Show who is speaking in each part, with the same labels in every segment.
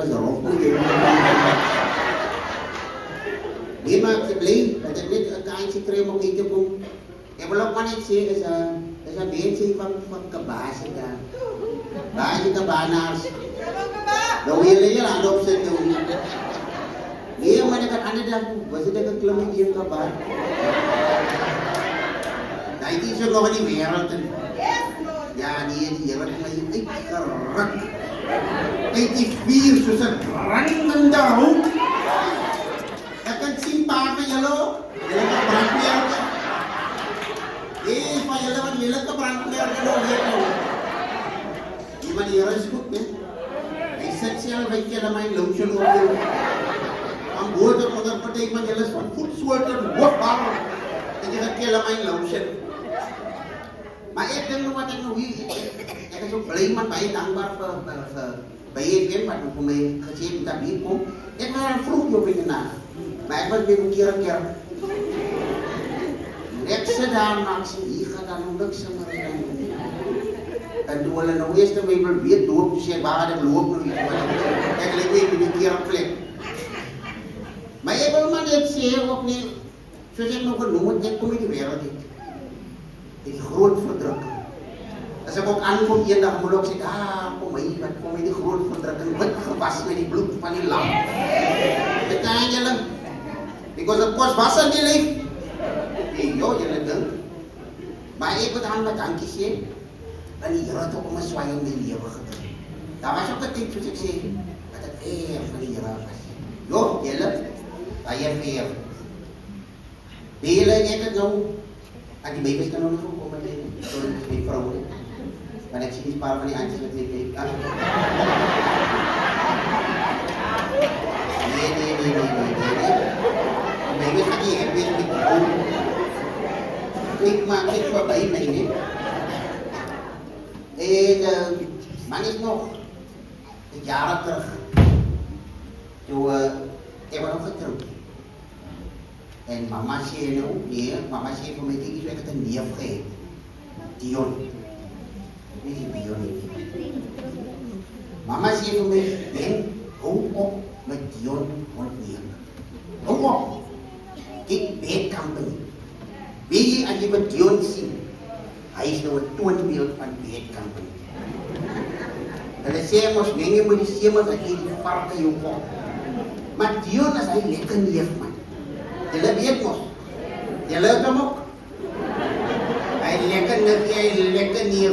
Speaker 1: pas erop. Nee, maar ik blij dat ik net een kaartje kreeg om mee te komen. Ik wil ook maar niet zeggen, dat is een beetje van kabaasje daar. Baasje kabanaars. Dan wil je aan de opzetten. Nee, maar ik had aan de dag, was het een klimming hier kabaar. Dat is ook nog in die wereld. Ja, die wereld, maar je weet gerak. Weet die vier, zoals een brandende hoek. Je kunt zien, paar van jullie ook. Jullie kan brandmerken. Van jullie van jullie kan brandmerken ook hier. Die manier is goed, hè. Hij zet zelf een keer aan mijn lotion op. Aan boord de onderpartij van jullie is van voetsoorten, hoofdbal. Dat je een keer aan mijn lotion. Maar ik denk nog wat ik nog hier. Ik is ook blij, maar bij dankbaar voor bij je wat voor mij gezien dat hier komt. Ik was een vroeg op in de nacht. Maar ik was weer een keer. Nekse daar maak ze hier gaat dan nog niks aan mij dan. En toen we nog eerst even weer door te zeggen waar ik loop nog iets. Ik leef even een keer op plek. Maar ik wil maar net zeggen ook niet. Zoals ik nog genoemd, ik kom in de wereld niet. Die groot verdrukking. Als ik ook aankom hier, dan moet ik zeggen, kom maar die groot verdrukking. Wit gewassen met die bloed van die lam. Dat kan jullie. Because het kost was aan die leef. Nee, joh, jullie denken. Maar ik wil aan wat dankje zeggen. En die Heer ook om een zwaai in die leven gedaan. Dat was ook een tip, zoals ik zeg. Dat het weer van die Heer was. Joh, jullie. Dat je weer. Belen, ik het nou. En die baby's kan ook nog komen door die vrouwen. Maar ik zie die paar van die handjes met die baby. Nee. Die baby's gaan die baby's met die ogen. Ik maak dit voorbij mij, nee. En man is nog jaren terug. Toen ik was nog getrouwd. En mama zei nou, nee, mama zei voor mij, kijk eens, ik heb een neef gegeven. Dion. Wie is die Dion niet? Mama zei voor mij, Ben, hou op met Dion ontnemen. Hou op. Kijk, bad company. Weet je, als je met Dion ziet, hij is nou een toonbeeld van bad company. En dan zei hij, ons mengen met die stemmen, dat hij die varken jou op. Maar Dion is hij lekker neef, man. Jullie weet mos. Jullie weet hem ook. Hij lekker neer.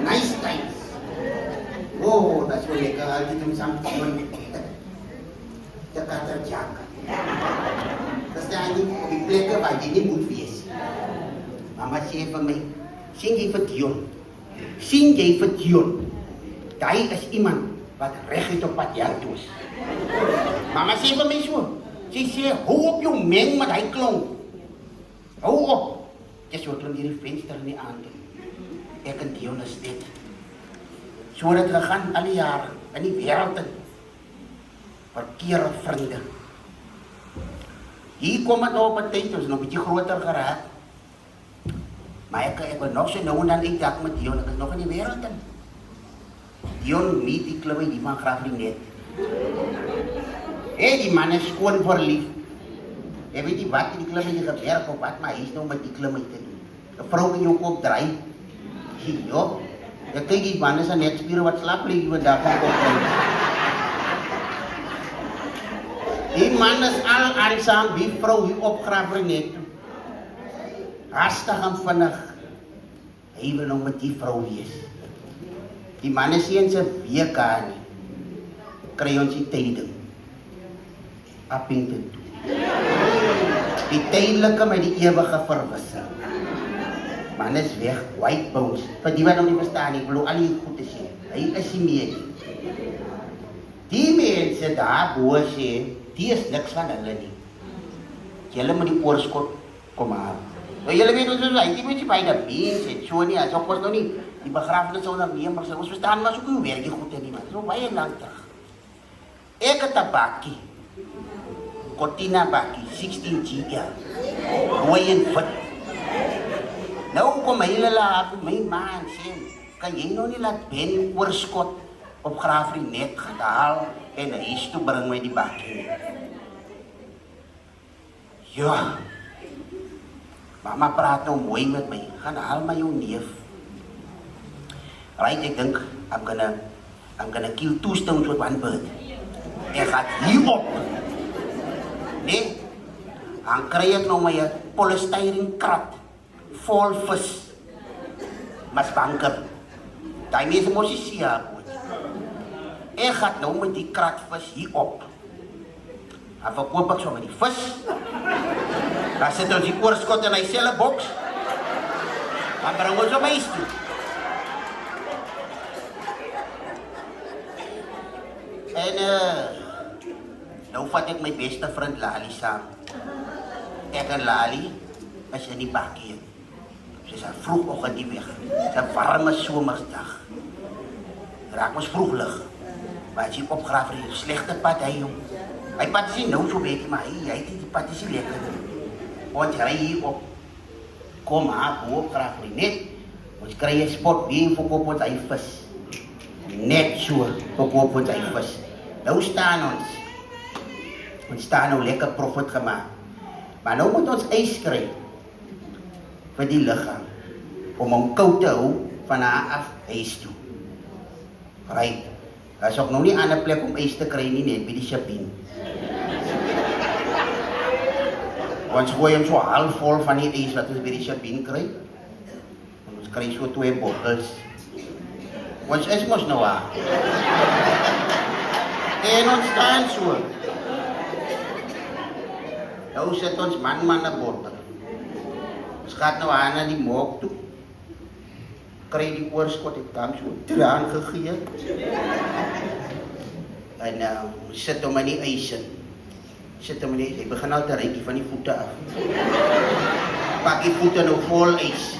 Speaker 1: Nice times. Oh, dat is wel lekker. Als je hem samen doen. Dat gaat er jaken. Dat staan niet op die plekken waar je niet moet wezen. Mama zei van mij, sing jy vir Dion. Sing jy vir Dion. Hij is iemand wat recht op pad toe is. Mama zei van mij zo. Ze zei, hou op jou meng met hij klonk. Hou op. Je zou toen die venster niet aan doen. Ik en Dion is dit. Zo het gegaan alle jaren. In die wereld. Verkeerde vrienden. Hier komt het nou op een tijd, het is nog een beetje groter geraakt. Maar ik ben nog zo nou en dan ik dacht met Dion, ik is nog in die wereld. Dion meet die klimme die van Graafling. Die man is gewoon verliefd. Je weet niet wat die klimme die gewerkt of wat, maar hij is nou met die klimme te doen. De vrouw kan je ook opdraaien. Zie je op. Je kijkt die man is een netspieren wat slaap liggen we daarvan opdraaien. Die man is al aanzaam, die vrouw die op Graafling. Hastig en vinnig. Hij wil nog met die vrouw wees. Die man is hier in zijn weerkaar nie. Kry ons die tyding. Appington toe. Die tydelike met die ewige verwissing. Man is weg, white bones. Vir die wat nog nie verstaan nie, ek wil al die goed te sê. Hy is nie meer nie. Die mense daar bo sê, die is niks van hulle nie. Julle moet die oorskot kom haal. Nou julle weet ons is die mense by die beens en so nie, asof ons nou nie die begrafenis sou neem, maar ons verstaan maar so hoe werk die goed in nie, man. So baie lang terug. Ek het 'n bakkie. Cortina bakkie, 16 GL. Mooi en fit. Nou kom my hele laat, my man sê, kan jy nou nie laat Ben oorskot op Graafrie net gehaal en huis toe bring my die bakkie. Ja, mama praat nou mooi met my, gaan haal my jou neef. Right, ek dink, I'm gonna kill 2 stones with 1 bird. Ek gaat hierop. Nee, dan kry ek nou my polystyrene krat, vol vis, mas banker. Die mense mos die siya. Ek gaat nou met die krat vis hierop. Dan verkoop ek so met die vis. Dan sit ons die oorskot in hy selle boks. Dan bring ons op huis toe. En nou vat ek my beste vriend Lali saam. Ek en Lali is in die bakkie. Sy is vroegoggend die weg. Dis 'n warme somersdag. Raak ons vroeg lig. Maar as jy opgraaf vir die slegte pad hy jong. Hy pad is nie nou so beter, maar hy het die pad is nie lekker. Ons ry hier op. Kom maar, opgraaf vir net. Ons kry 'n spot wie verkoop ons hy vis. Net so verkoop ons hy vis. Nou staan ons. Ons staan nou lekker profit gemaakt. Maar nou moet ons ys kry vir die liggaam om hom koud te hou van haar af huis toe. Right. Daar is ook nog nie ander plek om ys te kry nie, net by die Sabine. Ons gooi hem so half vol van die ys wat ons by die Sabine kry. En ons kry so 2 bottels. Ons is mos nou aan. En ons staan so. Nou sit ons man na bottel. Ons gaat nou aan na die mok toe. Kry die oorskot, ek dan so traan gegee. En sit hom in die ys in. Sit hom in die ys. Hy begin al te rykie van die voete af. Pak die voete nou vol ys.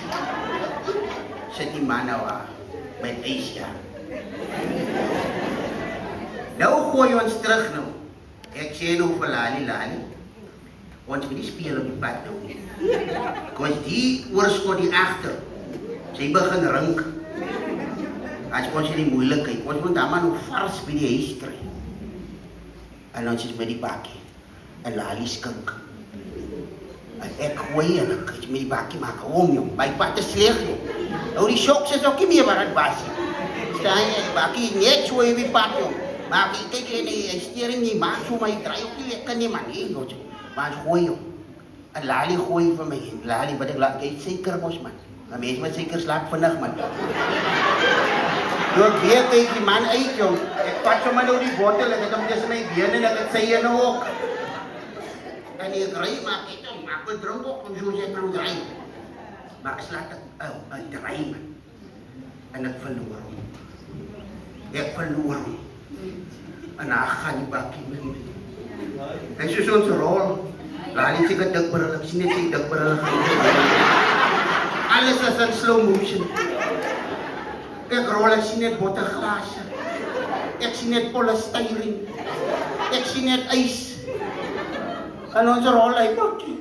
Speaker 1: Sit die man nou aan. Met ys, ja. Nou gooi ons terug nou. Ek sê nou vir Lali. Ons moet nie speel op die pad nou nie. Ons die oorskot die agter. Sy begin rink. As ons in die moeilikheid. Ons moet dan maar nog vars by die huis kry. En ons is by die bakkie. En Lali skink. En ek gooi en ek is met die bakkie maak om jong. My pad is sleg jong. Nou die shoks is ook nie meer waar het was. Staan jy, die bakkie net so in die pad jong. Maar ek kyk en die stering nie maak so, maar ek draai ook nie lekker nie man. Nee, jong. Maar ek gooi jong. En Lali gooi vir my heen. Lali, wat ek laat, jy het seker mos man. Maar mens moet seker slaap vannig man. Door weer kyk die man uit jong. Ek vat so maar nou die bottel en ek het tussen my been en ek het sy ene ook. En ek ry maar ek het maak my drink ook om soos ek nou draai. Maar ek slaat ek draai man. En ek verloor hom. Ek verloor hom. En dan gaan die bakkie met my. En soos ons rol. Lali sê ek dikbril, ek sien net sy dikbril. Alles is in slow motion. Ek rol, ek sien net botterglase. Ek sien net polystyrene. Ek sien net ys. En ons rol hy bakkie.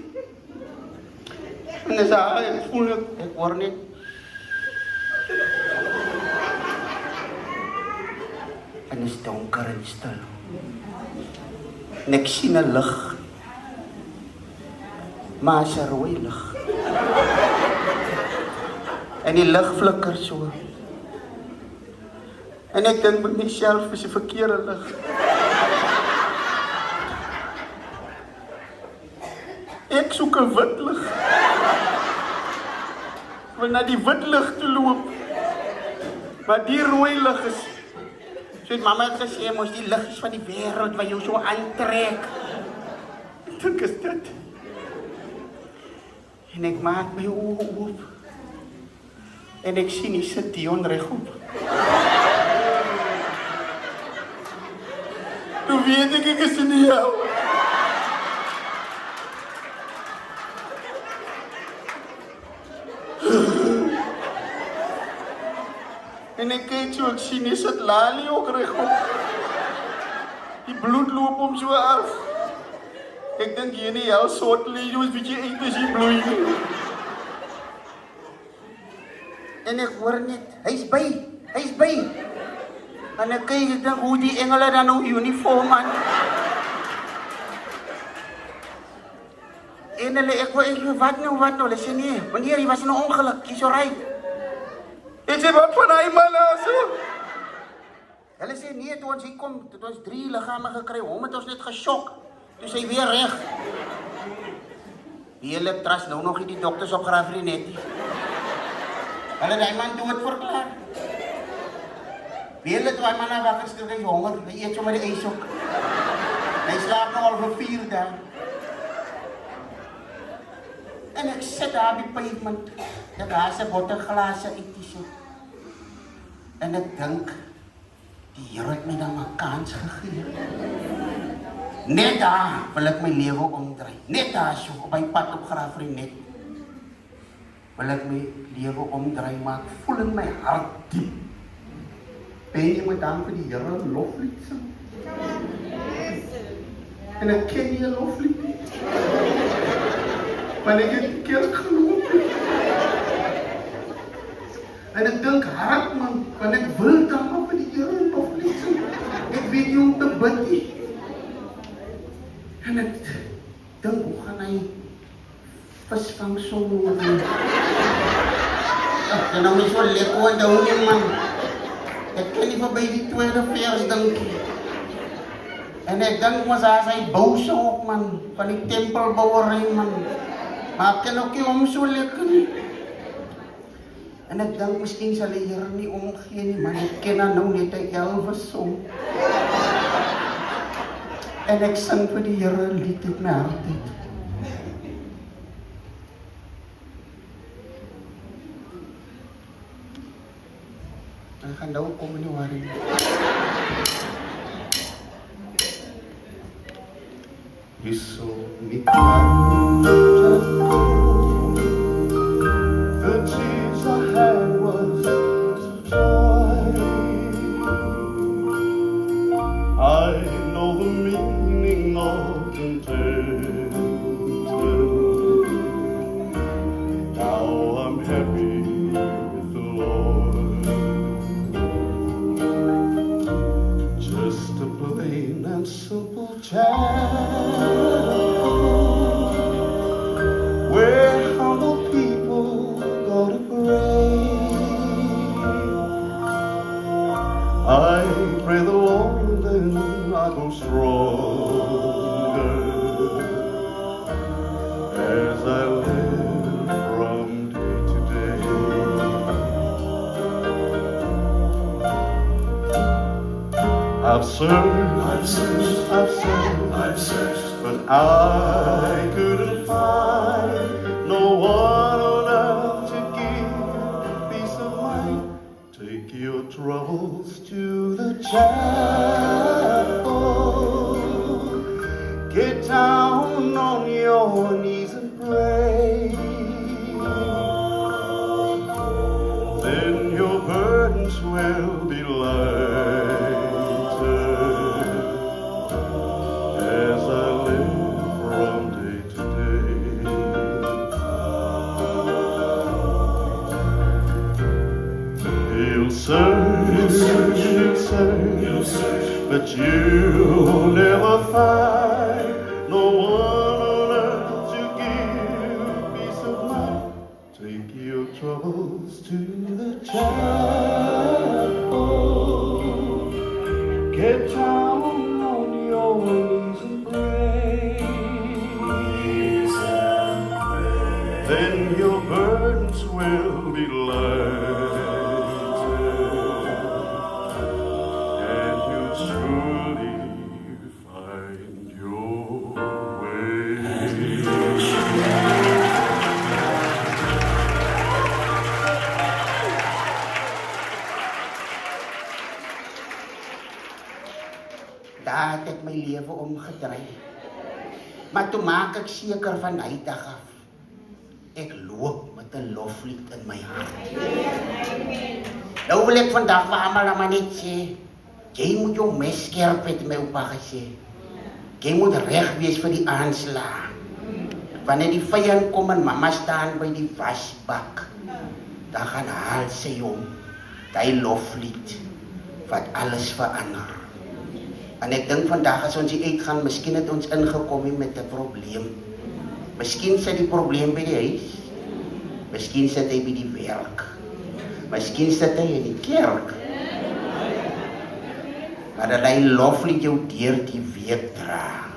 Speaker 1: En dis ek voel ek hoor net. En is donker en stil. En ek sien 'n lig. Maar is 'n rooi lig. En die lig flikker so. En ek dink met myself is 'n verkeerde lig. Ek soek 'n wit lig. Ek wil na die wit lig toe loop. Maar die rooi lig is. So het mama het gesê, mos die lig is van die wêreld wat jou so aantrek. Ek dink is dit. En ek maak my oë oop. En ek sien hy sit Dion regop. Toe weet ek is in die jou. En ek kyk so, ek sien hy sit Lali ook regop. Die bloed loop hom so af. Ek dink hier nie jou soort lewe is bietjie uit as jy bloei. En ek hoor net, hy's by. En ek kyk, ek dink hoe die engele dan nou uniform aan. En hulle, ek wat nou, hulle sê nee, meneer, jy was in 'n ongeluk, jy's alright. Ek sê, wat van hy man also? Hulle sê nee, toe ons hier kom, toe ons 3 liggame gekry, hom het ons net gesjok, toe sy weer reg. Die hele trust nou nog nie die dokters opgeraaf vir die net nie. Hulle die man dood verklaar. Wie hulle toe hy man na wakker skrik, hy is honger, hy eet sommer die ys ook. Hy slaap nou al vir 4 dae. En ek sit daar op die pavement, ek haal sy bottelglase uit die so. En ek dink, die Here het my dan 'n kans gegee. Net daar wil ek my lewe omdraai. Net daar so, op my pad op Graafrenet. Wil ek my lewe omdraai, maar ek voel in my hart diep. Ben jy my dank vir die Here loflied sing? En ek ken nie 'n loflied nie. Maar ek het kerk geloop. En ek dink hard man, want ek wil dan maar vir die Here loflied sing. Ek weet nie om te bid nie. En ek dink, hoe gaan hy visvang song oor my? En nou is so lekker daun nie man. Ek kan nie voorbij die tweede vers dink. En ek dink mos as hy bou so op man, van die tempelbouwerij man. Maar ek kan ook nie om so lekker nie. En ek dink, miskien sal die Here nie omgee nie, maar ek ken dan nou net 'n Elvis song. En ek sing vir die Here 'n lied uit my hart uit. Ek gaan nou kom in die worry. You saw me cry. The tears I had was joy. I know the meaning of contention. Now I'm happy with the Lord. Just a plain and simple child, where humble people go to pray. I pray the Lord and I go stronger as I live from day to day. I've searched, but I couldn't find no one on earth to give peace of mind. Take your troubles to the chapel. Get down on your knees and pray. Then your burdens will be lighter as I live from day to day. He'll search, but you'll never find no one on earth to give peace of mind. Take your troubles to the chapel. Get down on your knees and pray. Then your burdens will be lighter, and you'll surely find your way. Daar het ek my lewe omgedraai. Maar toe maak ek seker van hy dag af. Ek loop met 'n loflied in my hart. Nou wil ek vandag vir almal maar net sê, jy moet jou mes skerp hê, my oupa gesê. Jy moet reg wees vir die aanslag. Wanneer die vyand kom en mamma staan by die wasbak, dan gaan haal sy hom, die loflied, wat alles verander. En ek dink vandag as ons hier uitgaan, miskien het ons ingekom met 'n probleem. Miskien sit die probleem by die huis. Miskien sit hy by die werk. Miskien sit hy in die kerk. Maar dat hy loflik jou deur die week dra.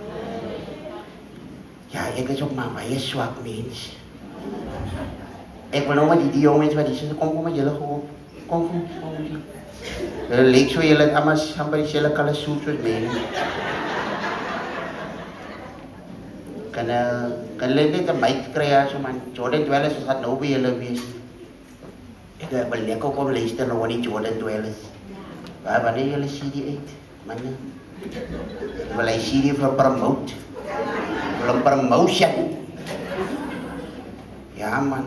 Speaker 1: Ja, ek is ook maar baie swak mens. Ek wil nou maar die jongens wat die sê, kom met julle gehoop. Kom. Hulle lyk so, julle het allemaal samen die kale soet soos my. Kan hulle net 'n mic kry so man, Jordan Dwellers gaat nou by julle wees. Ek wil lekker kom luister na die Jordan Dwellers. Wanneer julle CD uit, manne? Wil hy CD vir promote? Wil 'n promotion? Ja man.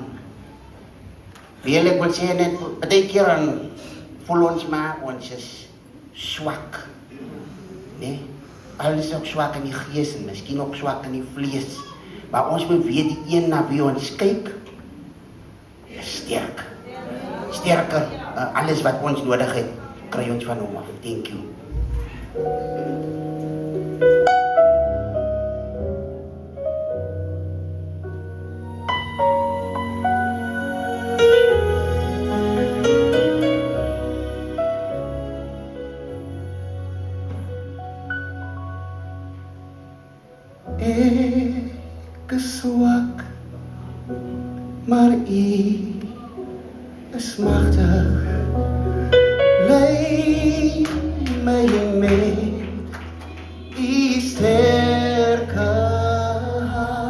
Speaker 1: Ek wil sê net, baie keer aan voel ons maar, ons is swak. Nee? Alles ook swak in die gees en miskien ook swak in die vlees. Maar ons moet weet die een na wie ons kyk, is sterk. Sterker, alles wat ons nodig het, kry ons van hom af. Thank you. Ek is swak, maar U is magtig. Lei my met U sterke hand.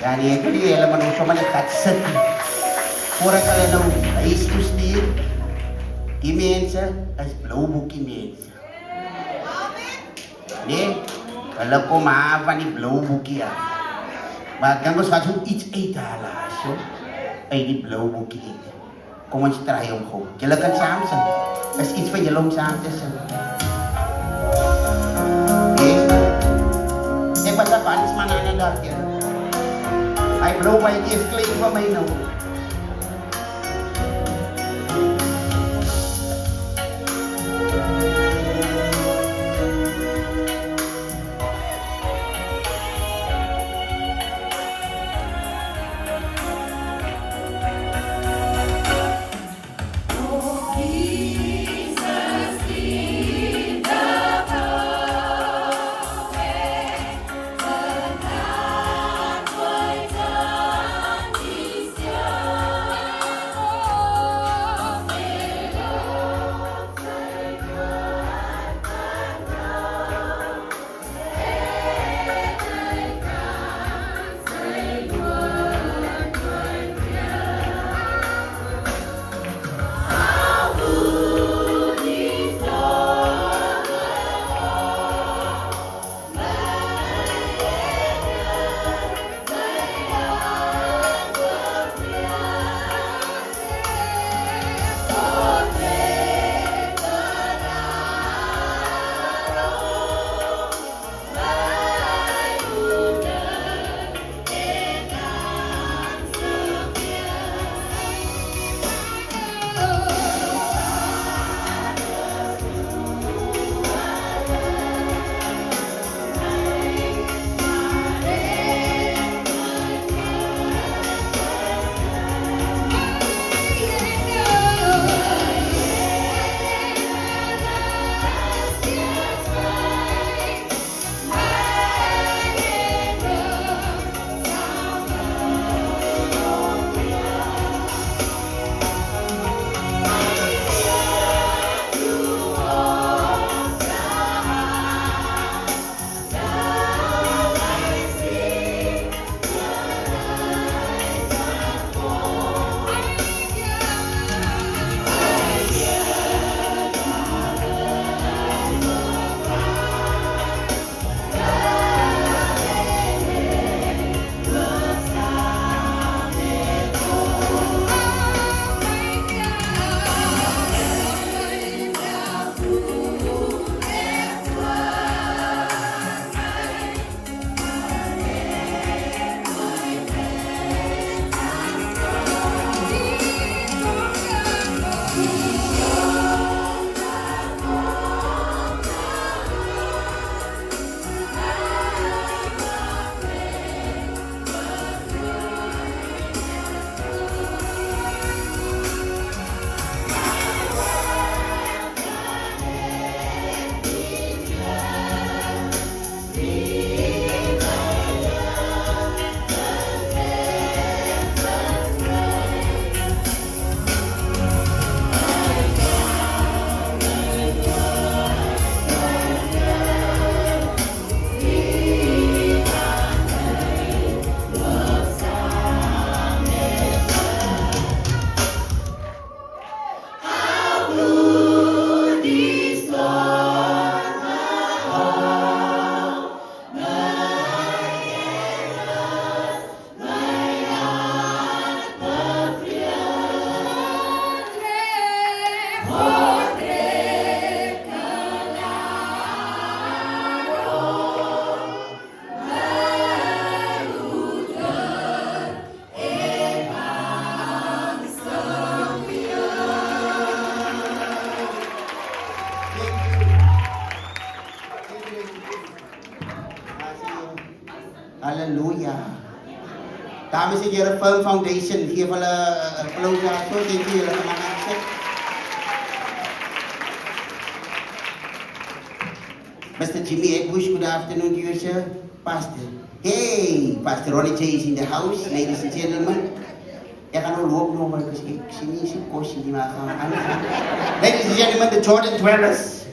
Speaker 1: Dan ek wil die hele man nou sommer net gaat sit. Voordat hulle nou huis toe stuur, die mense is blauwboekie mense. Nee, hulle kom aan van die blauwboekie af. Maar ek dink ons gaat so iets uithalen, so. uit die blou boekie uit. Kom ons try hom gou. Julle kan saam sing. Is iets vir julle om saam te sing. Ek was op alles man aan die dag hier. Hy blou by die is klein vir my nou. Halleluja. Dames en heren, Firm Foundation, geef hulle een applaus aan. Zo, denk je, jullie gaan aan zitten. Mr. Jimmy Egbush, good afternoon to you, sir. Pastor. Hey, Pastor Ronnie J is in the house, ladies and gentlemen. Ik ga nu lopen, maar ik zie niet zo'n kostje die maar gaan. Ladies and gentlemen, the Jordan Dwellers.